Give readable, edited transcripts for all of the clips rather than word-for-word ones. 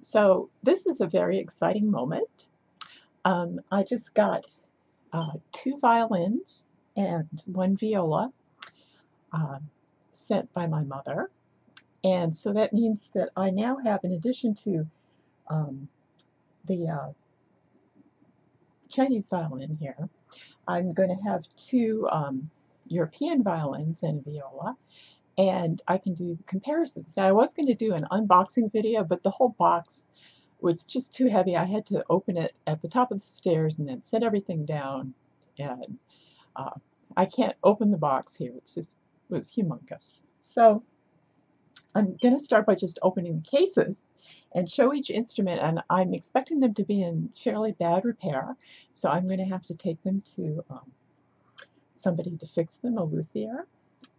So this is a very exciting moment. I just got two violins and one viola uh, sent by my mother. And so that means that I now have, in addition to um, the Chinese violin here, I'm going to have two European violins and a viola, and I can do comparisons. Now, I was going to do an unboxing video, but the whole box was just too heavy. I had to open it at the top of the stairs and then set everything down, and uh, I can't open the box here. It was humongous. So I'm going to start by just opening the cases and show each instrument, and I'm expecting them to be in fairly bad repair, so I'm going to have to take them to somebody to fix them, a luthier.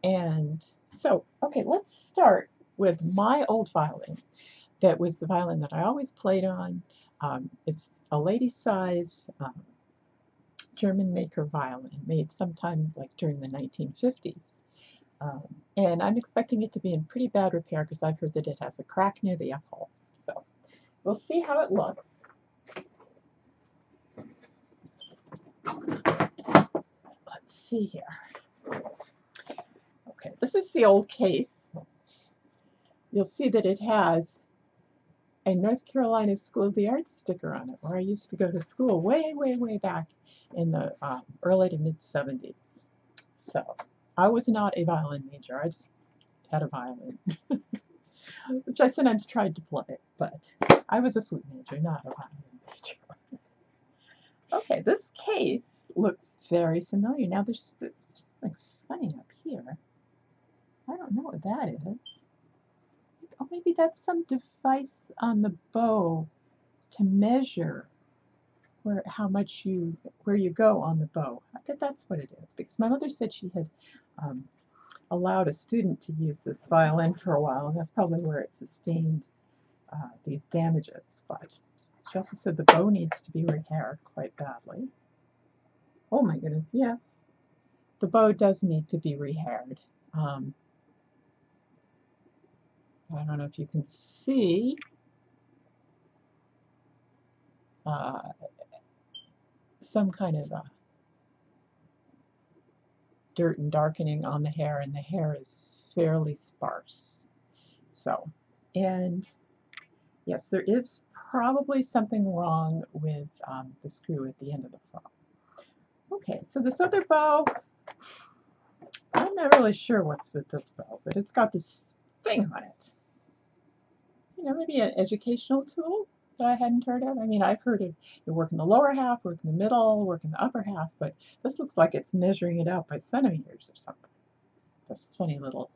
And so, okay, let's start with my old violin. That was the violin that I always played on. It's a lady size German maker violin made sometime like during the 1950s. And I'm expecting it to be in pretty bad repair because I've heard that it has a crack near the F hole. So we'll see how it looks. Let's see here. Okay, this is the old case. You'll see that it has a North Carolina School of the Arts sticker on it, where I used to go to school way, way, way back in the early to mid-70s. So I was not a violin major. I just had a violin, which I sometimes tried to play, but I was a flute major, not a violin major. Okay, this case looks very familiar. Now there's something funny up here. I don't know what that is. Oh, maybe that's some device on the bow to measure where you go on the bow. I bet that's what it is, because my mother said she had allowed a student to use this violin for a while, and that's probably where it sustained these damages. But she also said the bow needs to be repaired quite badly. Oh my goodness, yes, the bow does need to be repaired. I don't know if you can see some kind of dirt and darkening on the hair, and the hair is fairly sparse. So, and yes, there is probably something wrong with the screw at the end of the frog. Okay, so this other bow, I'm not really sure what's with this bow, but it's got this thing on it. You know, maybe an educational tool that I hadn't heard of. I mean, I've heard of you work in the lower half, work in the middle, work in the upper half, but this looks like it's measuring it out by centimeters or something. This funny little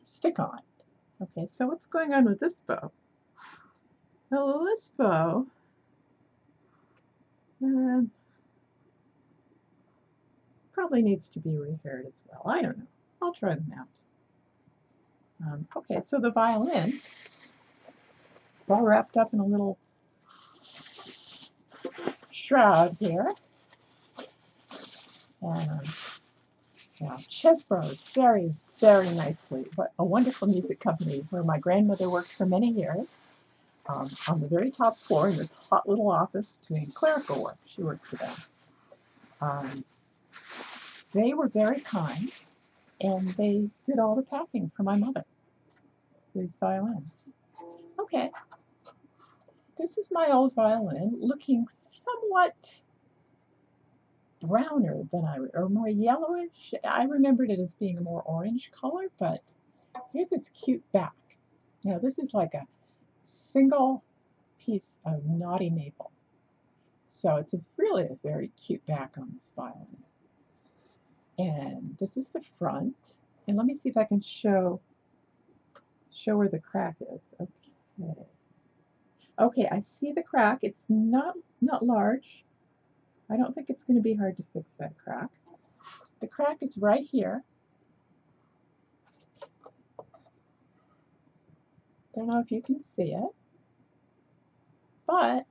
stick-on. Okay, so what's going on with this bow? Well, this bow probably needs to be repaired as well. I don't know. I'll try them out. Okay, so the violin is all wrapped up in a little shroud here. And Chesbros, very, very nicely. What a wonderful music company where my grandmother worked for many years. On the very top floor in this hot little office doing clerical work. She worked for them. They were very kind, and they did all the packing for my mother, these violins. Okay, this is my old violin, looking somewhat browner than or more yellowish. I remembered it as being a more orange color, but here's its cute back. Now this is like a single piece of knotty maple. So it's really a very cute back on this violin. And this is the front. And let me see if I can show where the crack is. Okay. Okay, I see the crack. It's not large. I don't think it's going to be hard to fix that crack. The crack is right here. Don't know if you can see it, but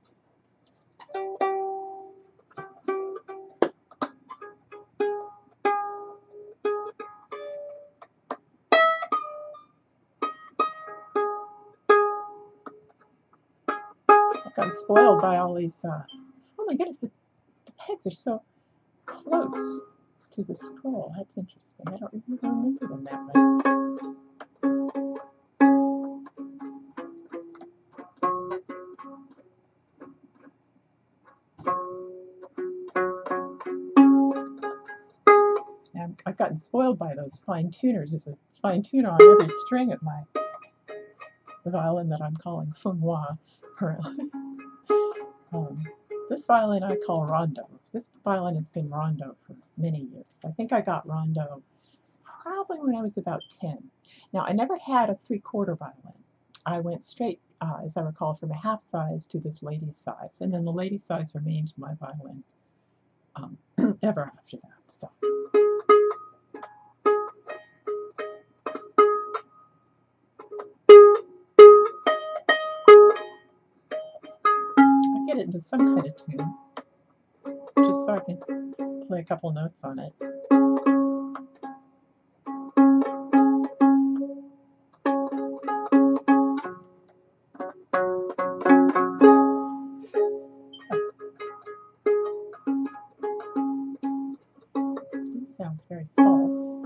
Got spoiled by all these. Oh my goodness, the pegs are so close to the scroll. That's interesting. I don't really remember them that way. I've gotten spoiled by those fine tuners. There's a fine tuner on every string of the violin that I'm calling Feng Hua currently. This violin I call Rondo. This violin has been Rondo for many years. I think I got Rondo probably when I was about 10. Now, I never had a 3/4 violin. I went straight, as I recall, from a half size to this lady size, and then the lady size remained my violin ever after that. So. I get it into some kind of tune, just so I can play a couple notes on it. This sounds very false.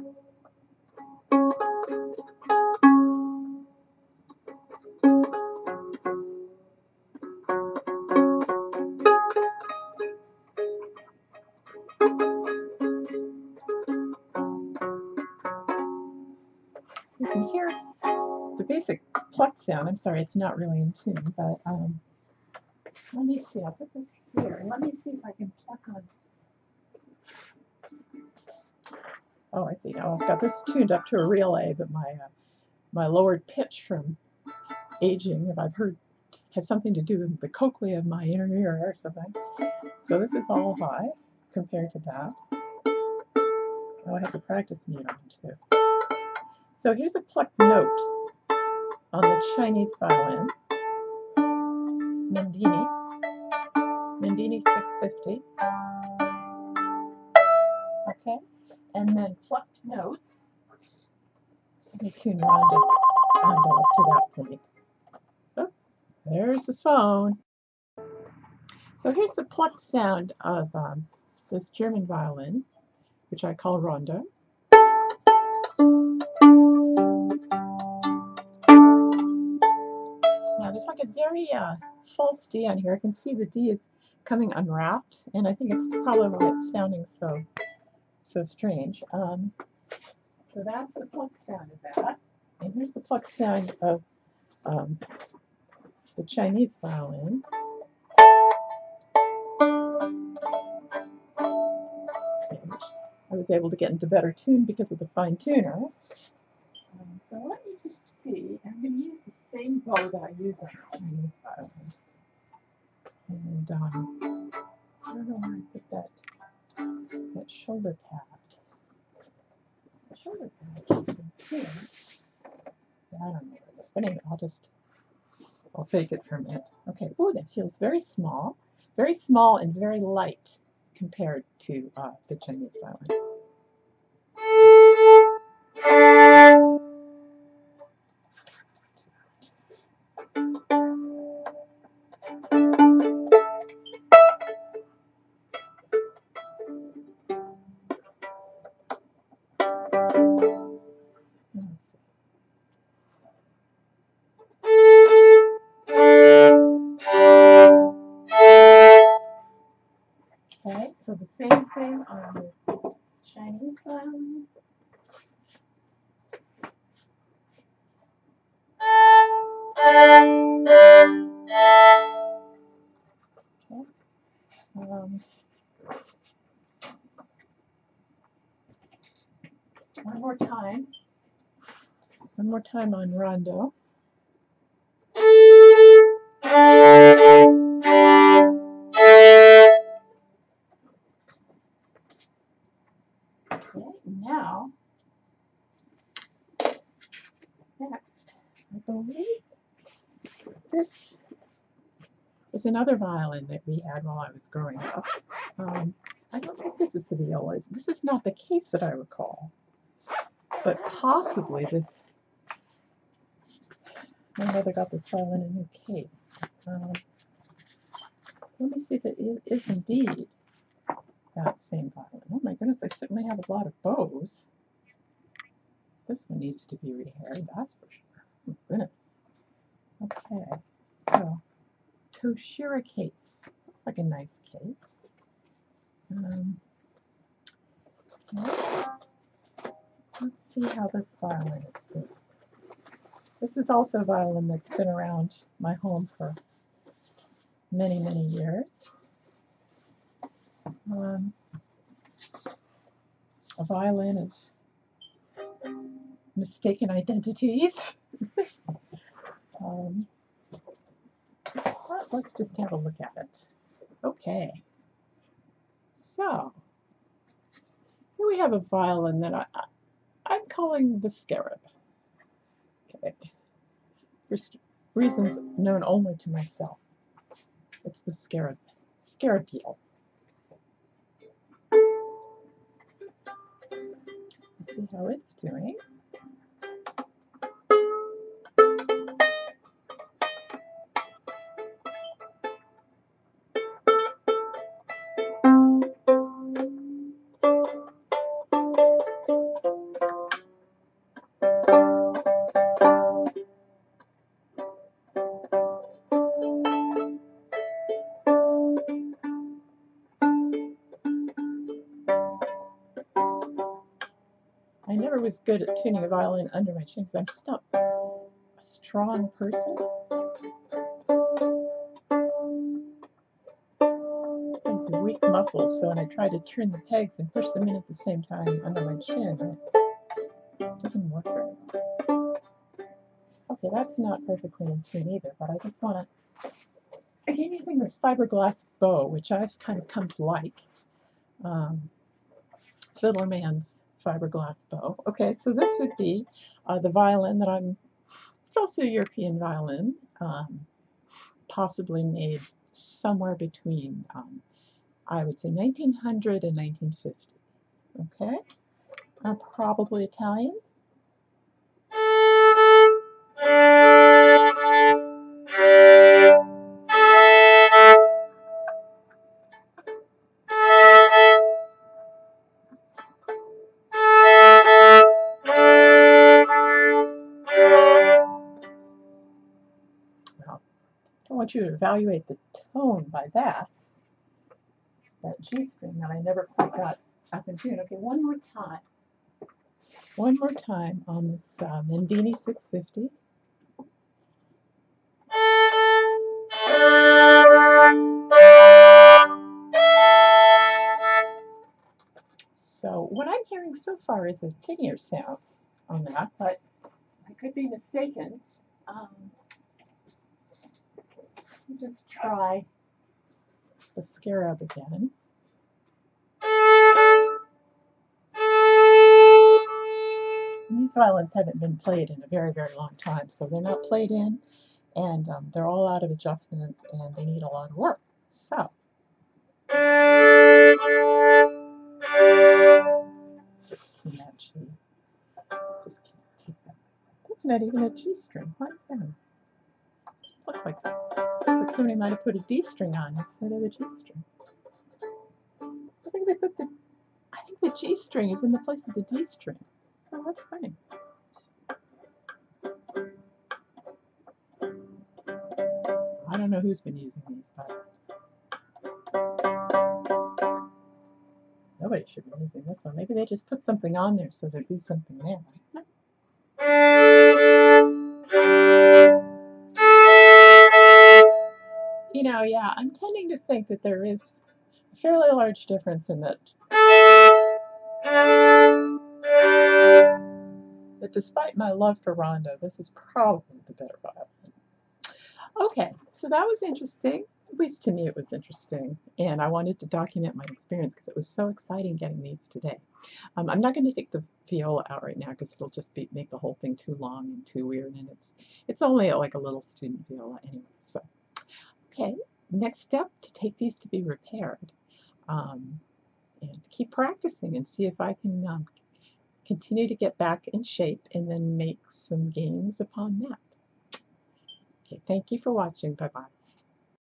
So you can hear the basic pluck sound. I'm sorry, it's not really in tune, but let me see. I'll put this here, and let me see if I can pluck on. Oh, I see. Now I've got this tuned up to a real A, but my lowered pitch from aging, if I've heard, has something to do with the cochlea of my inner ear or something. So this is all high compared to that. Oh, I have the practice mute on too. So here's a plucked note on the Chinese violin, Mendini 650. Okay, and then plucked notes. Let me tune Rondo up to that point. Oh, there's the phone. So here's the plucked sound of this German violin, which I call Rondo. Now there's like a very false D on here. I can see the D is coming unwrapped, and I think it's probably why it's sounding so strange. So that's the plucked sound of that. And here's the plucked sound of the Chinese violin. Which I was able to get into better tune because of the fine tuners. So let me just see. I'm going to use the same bow that I use on the Chinese violin. And I don't know where I put that shoulder pad. The shoulder pad is in here. I don't know where it is, but anyway, I'll fake it for a minute. Okay, oh, that feels very small and very light compared to the Chinese violin. Okay, so the same thing on the Chinese violin. Okay. One more time on Rondo. Okay, now, next, I believe this is another violin that we had while I was growing up. I don't think this is the viola. This is not the case that I recall, but possibly this. My mother got this violin in a new case. let me see if it is indeed that same violin. Oh my goodness, I certainly have a lot of bows. This one needs to be rehaired, that's for sure. Oh goodness. Okay, so Toshira case. Looks like a nice case. Let's see how this violin is doing. This is also a violin that's been around my home for many, many years. A violin of mistaken identities. But let's just have a look at it. Okay. So, here we have a violin that I'm calling the Scarab. Okay. For reasons known only to myself. It's the Scarab. Scarabeel. Let's see how it's doing. I never was good at tuning a violin under my chin because I'm just not a strong person. It's weak muscles, so when I try to turn the pegs and push them in at the same time under my chin, it doesn't work very well. Okay, that's not perfectly in tune either, but I just want to, again, using this fiberglass bow, which I've kind of come to like, Fiddlerman's fiberglass bow. Okay, so this would be the violin that it's also a European violin, possibly made somewhere between, I would say 1900 and 1950. Okay, probably Italian. I want you to evaluate the tone by that G string that I never quite got up in tune. Okay, one more time on this Mendini 650. So what I'm hearing so far is a tinnier sound on that, but I could be mistaken. Let me just try the Scarab again. And these violins haven't been played in a very, very long time, so they're not played in, and they're all out of adjustment, and they need a lot of work. So, just tune that G. Just can't take that. That's not even a G string. Why is that? Just look like that. Looks like somebody might have put a D string on instead of a G string. I think the G string is in the place of the D string. Oh, that's funny. I don't know who's been using these, but nobody should be using this one. Maybe they just put something on there so there'd be something there. You know, yeah, I'm tending to think that there is a fairly large difference in that. But despite my love for Rondo, this is probably the better violin. Okay, so that was interesting. At least to me it was interesting. And I wanted to document my experience because it was so exciting getting these today. I'm not going to take the viola out right now because it'll just make the whole thing too long and too weird. And it's only like a little student viola anyway. So, okay, next step, to take these to be repaired. And keep practicing and see if I can continue to get back in shape and then make some gains upon that. Okay, thank you for watching. Bye-bye.